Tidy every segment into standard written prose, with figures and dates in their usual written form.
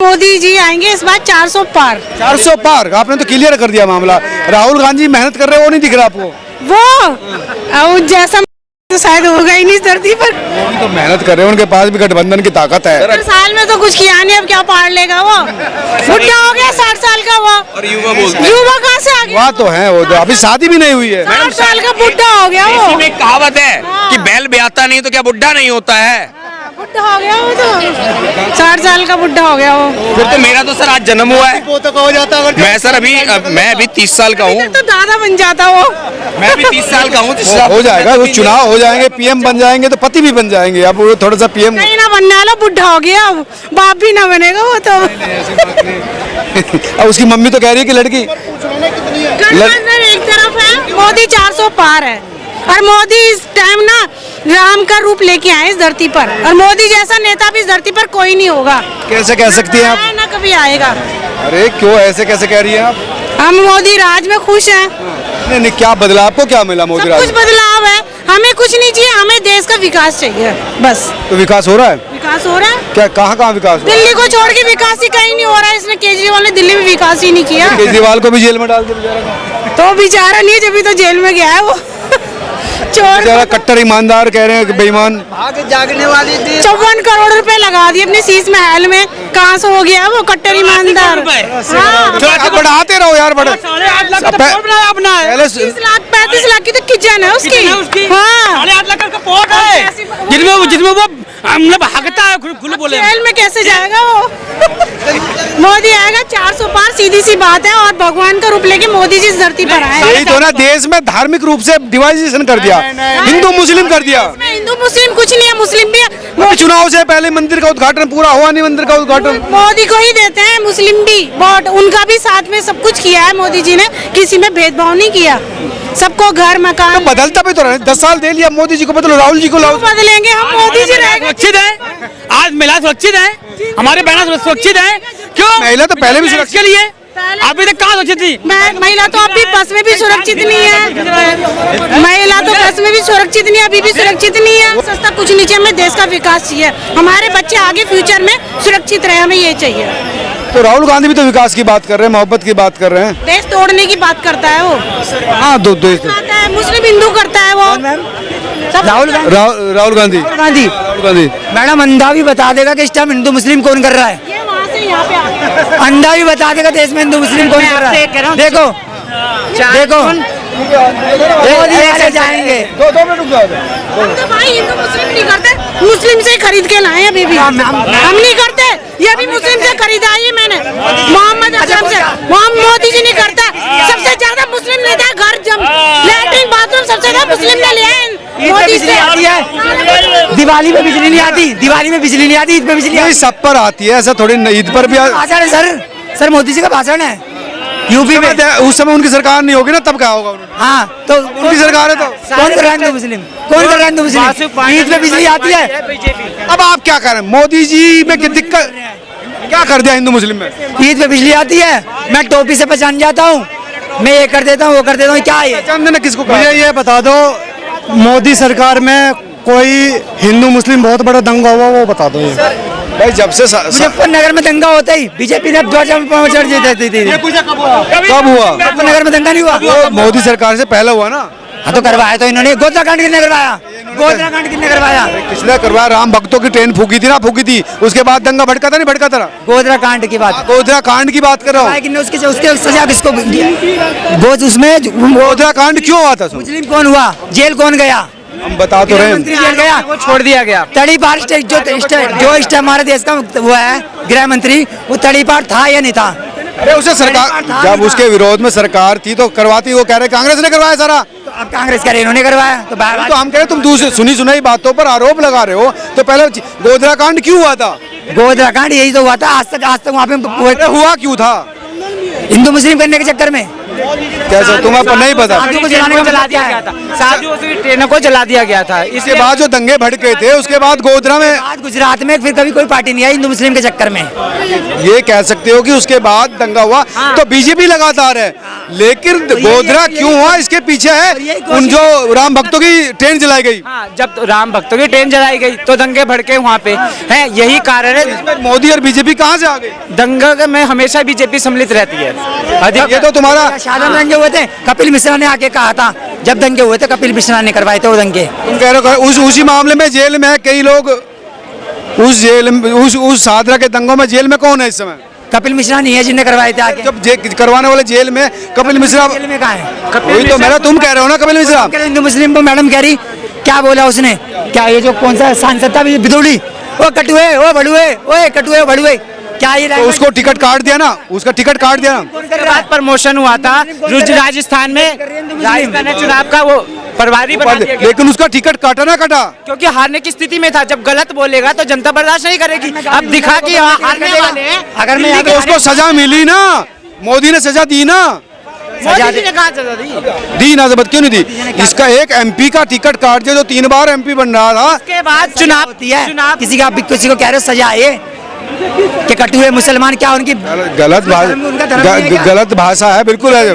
मोदी जी आएंगे इस बार 400 पार। 400 पार, आपने तो क्लियर कर दिया मामला। राहुल गांधी मेहनत कर रहे हैं, वो नहीं दिख रहा आपको? वो जैसा तो शायद होगा ही नहीं इस धरती पर। वो तो मेहनत कर रहे हैं, उनके पास भी गठबंधन की ताकत है। 4 साल में तो कुछ किया नहीं, अब क्या पार लेगा वो? बुढ़ा हो गया 60 साल का वो। और युवा बोलते हैं। युवा कहाँ से आ गया? वहाँ तो है, वो तो अभी शादी भी नहीं हुई है। 60 साल का बुढ़ा हो गया वो। इसी में एक कहावत है कि बैल ब्याता नहीं तो क्या बुढ़ा नहीं होता है। बुढ़ा हो गया वो तो 60 साल का बुढ़ा हो गया वो। फिर तो मेरा तो सर आज जन्म हुआ है। मैं सर मैं अभी 30 साल का हूँ। तो दादा बन जाता वो। मैं भी 30 साल का हूँ। हो जाएगा, वो चुनाव हो जाएंगे, पीएम बन जाएंगे तो पति भी बन जाएंगे। अब वो थोड़ा सा पीएम नहीं ना बनने वाला, बुढ़ा हो गया अब, बाप भी ना बनेगा वो तो। अब उसकी मम्मी तो कह रही है कि लड़की गठबंधन एक तरफ है, मोदी 400 पार है। और मोदी इस टाइम ना राम का रूप लेके आए इस धरती पर, और मोदी जैसा नेता भी इस धरती पर कोई नहीं होगा। कैसे कह सकती हैं आप? ना कभी आएगा। अरे क्यों ऐसे कैसे कह रही हैं आप? हम मोदी राज में खुश हैं। नहीं नहीं, क्या बदला, आपको क्या मिला मोदी सब राज कुछ में? बदलाव है, हमें कुछ नहीं चाहिए, हमें देश का विकास चाहिए बस। तो विकास हो रहा है? विकास हो रहा है, क्या, कहाँ कहाँ विकास हो रहा है? दिल्ली को छोड़ के विकास ही कहीं नहीं हो रहा है। इसने केजरीवाल ने दिल्ली में विकास ही नहीं किया। केजरीवाल को भी जेल में डाल दिया बेचारा तो बेचारा नहीं है, जब भी तो जेल में गया है वो। चोर बेचारा कट्टर ईमानदार कह रहे हैं कि बेईमान। जागने वाली थी। 54 करोड़ रुपए लगा दिए अपने शीश महल में, कहाँ से हो गया वो कट्टर ईमानदार? आप बढ़ाते रहो यार, बढ़ा पहले 35 लाख की तो किचन है उसकी। हाँ, 8 लाख का पोर्ट है जिसमें वो मतलब भागता है खुले बोले। जेल में कैसे जाएगा वो? मोदी आएगा 400 पार, सीधी सी बात है। और भगवान का रूप लेके मोदी जी इस धरती पर आए। यही तो ना, देश में धार्मिक रूप से डिवाइजेशन कर दिया, हिंदू मुस्लिम कर दिया। इसमें हिंदू मुस्लिम कुछ नहीं है, मुस्लिम भी है। अभी चुनाव से पहले मंदिर का उद्घाटन पूरा हुआ नहीं, मंदिर का उद्घाटन मोदी को ही देते हैं, मुस्लिम भी वोट, उनका भी साथ में सब कुछ किया है मोदी जी ने, किसी में भेदभाव नहीं किया, सबको घर मकान। तो बदलता भी तो रहे, 10 साल दे लिया, मोदी जी को बदलो, राहुल जी को लाओ। बदलेंगे हम, मोदी जी रहेंगे। सुरक्षित है, आज महिला सुरक्षित है, हमारे बहना सुरक्षित है। क्यों? महिला तो पहले भी सुरक्षित के लिए अभी तक कहाँ सुरक्षित थी? महिला तो अभी बस में भी सुरक्षित नहीं है। महिला तो बस में भी सुरक्षित नहीं है, अभी भी सुरक्षित नहीं है। सस्ता कुछ नहीं चाहिए, हमें देश का विकास चाहिए, हमारे बच्चे आगे फ्यूचर में सुरक्षित रहे, हमें ये चाहिए। तो राहुल गांधी भी तो विकास की बात कर रहे हैं, मोहब्बत की बात कर रहे हैं। देश तोड़ने की बात करता है वो। हाँ, दो देश करता है, मुस्लिम हिंदू करता है वो। राहुल राहुल गांधी मैडम अंधा भी बता देगा कि इस टाइम हिंदू मुस्लिम कौन कर रहा है। ये वहाँ से यहाँ पे आ गया। अंधा भी बता देगा देश में हिंदू मुस्लिम कौन कर रहा है। देखो देखो ऐसे जाएंगे। 2 मिनट रुक जाओ। हम तो भाई हिंदू मुस्लिम नहीं करते, मुस्लिम से खरीद के लाए अभी भी। हम नहीं करते, ये भी मुस्लिम से खरीदा है मैंने, मोहम्मद असलम से। मोदी जी नहीं करता, सबसे ज्यादा मुस्लिम नेता घर जम लैट्रिन बाथरूम सबसे ज्यादा मुस्लिम ने लिया है मोदी से। दिवाली में बिजली नहीं आती, दिवाली में बिजली नहीं आती, ईद में बिजली नहीं, सब पर आती है, ऐसा थोड़ी, ईद पर भी भाषण है सर मोदी जी का भाषण है यूपी में। उस समय उनकी सरकार नहीं होगी ना, तब क्या होगा? हाँ तो उनकी सरकार है तो कौन कर रहा है हिंदू मुस्लिम, कौन कर रहा है हिंदू मुस्लिम? ईद में बिजली आती है। अब आप क्या करें? मोदी जी में क्या दिक्कत, क्या कर दिया हिंदू मुस्लिम में? ईद में बिजली आती है, मैं टोपी से पहचान जाता हूँ, मैं ये कर देता हूँ वो कर देता हूँ, क्या है? चांद ने किसको मुझे ये बता दो, मोदी सरकार में कोई हिंदू मुस्लिम बहुत बड़ा दंगा हुआ, वो बता दो। ये भाई जब से मुजफ्फरनगर में दंगा होता ही बीजेपी ने ध्वजा चढ़ देती थी। कब हुआ? मुजफ्फरनगर में दंगा नहीं हुआ? वो मोदी सरकार से पहले हुआ ना। हाँ तो करवाया तो इन्होंने। गोधरा कांड किसने करवाया? गोधरा कांड किसने करवाया? किसने करवाया? राम भक्तों की ट्रेन फूकी थी ना, फूकी थी, उसके बाद दंगा भड़का था नहीं भड़का था? गोधरा कांड की बात, गोधरा कांड की बात कर रहा हूँ। उसके सजा किसको दिया? उसमें गोधरा कांड क्यों हुआ था? मुस्लिम कौन हुआ, जेल कौन गया? हम बता तो रहे हैं। मंत्री जेल गया, वो छोड़ दिया गया। तड़ीपार जो हमारे देश का वो है गृह मंत्री, वो तड़ीपार था या नहीं था? अरे उसे सरकार, जब उसके विरोध में सरकार थी तो करवाती, वो कह रहे कांग्रेस ने करवाया सारा। तो अब कांग्रेस कह रहे इन्होंने करवाया, तो तो हम कह रहे तुम दूसरी सुनी सुनाई बातों पर आरोप लगा रहे हो, तो पहले गोधरा कांड क्यों हुआ था? गोधरा कांड यही तो हुआ था। आज तक वहाँ पे हुआ क्यों था? हिंदू मुस्लिम करने के चक्कर में। कैसे तुम्हें पर नहीं पता? साधु को जलाने का जला मतलब दिया क्या गया है? था, साधुओं की ट्रेनों को जला दिया गया था। इसके बाद जो दंगे भड़के थे उसके बाद गोधरा में आज गुजरात में फिर कभी कोई पार्टी नहीं आई हिंदू मुस्लिम के चक्कर में। ये कह सकते हो कि उसके बाद दंगा हुआ तो बीजेपी लगातार है, लेकिन गोधरा क्यों हुआ इसके पीछे है उन जो राम भक्तों की ट्रेन जलाई गई। हाँ, जब राम भक्तों की ट्रेन जलाई गई तो दंगे भड़के वहाँ पे हैं, यही कारण है। मोदी और बीजेपी कहाँ से आ गई? दंगा में हमेशा बीजेपी सम्मिलित रहती है अधिक। ये तो तुम्हारा शाहजहां में दंगे हुए थे, कपिल मिश्रा ने आके कहा था, जब दंगे हुए थे कपिल मिश्रा ने करवाए थे वो दंगे। तुम कह रहे हो उसी मामले में जेल में है कई लोग, उस जेल में उस सादरा के दंगों में जेल में कौन है इस समय? कपिल मिश्रा नहीं है जिन्हें करवाए थे आके। जब करवाने वाले जेल में कपिल मिश्रा, जेल में कहा है? वही तो मेरा तुम कह रहे हो ना कपिल मिश्रा। हिंदू मुस्लिम को मैडम कह रही, क्या बोला उसने, क्या ये जो कौन सा सांसद था बिदौड़ी, वो कटुए ओ बड़ुए, ओए कटुए बड़ुए, क्या ये तो उसको टिकट काट दिया ना, उसका टिकट काट दिया ना। उसके बाद प्रमोशन हुआ था राजस्थान में, राजस्थान में चुनाव का वो प्रभारी बना दिया गया। लेकिन उसका टिकट काटा ना कटा, क्योंकि हारने की स्थिति में था, जब गलत बोलेगा तो जनता बर्दाश्त नहीं करेगी। अब दिखा कि हारने वाले हैं, अगर मैं तो उसको सजा मिली ना, मोदी ने सजा दी ना। मोदी जी ने कहा सजा दी। दी ना, जबत क्यों नहीं दी? इसका एक एमपी का टिकट काट दिया जो 3 बार एमपी बन रहा था। उसके बाद चुनाव होती है, चुनाव किसी का किसी को कह रहे हो सजा है कि कटुए मुसलमान, क्या उनकी गलत उनका धर्म नहीं है क्या? गलत भाषा है, बिल्कुल है।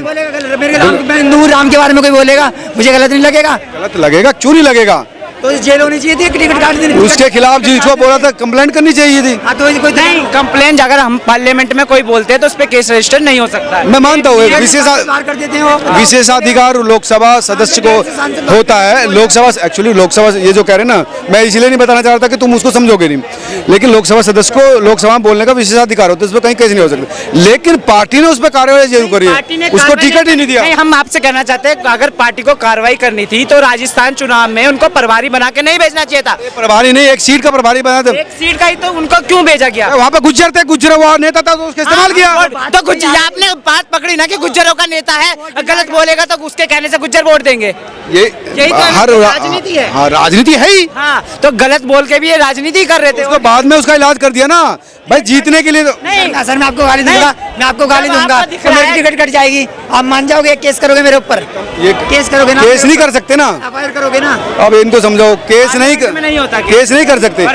मेरे राम, मैं हिंदू हूँ, राम के बारे में कोई बोलेगा मुझे गलत नहीं लगेगा? गलत लगेगा, क्यों नहीं लगेगा? तो जेल होनी चाहिए थी, टिकट काट देनी। उसके खिलाफ जिसको बोला था कंप्लेंट करनी चाहिए थी। हाँ, तो कोई नहीं, कंप्लेंट अगर हम पार्लियामेंट में कोई बोलते हैं तो उस पर केस रजिस्टर नहीं हो सकता है। मैं मानता हूँ एक बार कर देते हैं वो। विशेषाधिकार लोकसभा सदस्य को होता है। लोकसभा एक्चुअली लोकसभा ये जो कह रहे हैं ना, मैं इसलिए नहीं बताना चाह रहा था कि तुम उसको समझोगे नहीं, लेकिन लोकसभा सदस्य को लोकसभा में बोलने का विशेषाधिकार होता है, उस पर कहीं केस नहीं हो सकता। लेकिन पार्टी ने उस पर कार्रवाई जरूर करी पार्टी ने है, उसको टिकट ही नहीं दिया। नहीं, हम आपसे कहना चाहते हैं अगर पार्टी को कार्रवाई करनी थी तो राजस्थान चुनाव में उनको प्रभारी बना के नहीं भेजना चाहिए था। प्रभारी नहीं, एक सीट का प्रभारी बना दे। एक सीट का ही तो उनको क्यों भेजा गया? वहाँ पे गुज्जर थे, गुज्जर वो नेता था तो उसका इस्तेमाल किया। तो गुज्जर, आपने बात पकड़ी ना कि गुज्जरों का नेता है, गलत बोलेगा तो उसके कहने से गुज्जर वोट देंगे। ये तो हर राजनीति है। हाँ, राजनीति है ही। हाँ, तो गलत बोल के भी ये राजनीति कर रहे थे। उसको बाद में उसका इलाज कर दिया ना भाई, जीतने के लिए। नहीं, सर मैं आपको गाली दूंगा, मैं आपको गाली जब दूंगा आपको दिख तो रहा मेरी है- टिकट कट जाएगी, आप मान जाओगे, केस करोगे मेरे ऊपर? ये केस करोगे ना? केस नहीं कर सकते ना, एफआईआर करोगे ना? अब इनको समझाओ, केस नहीं में नहीं होता केस नहीं कर सकते।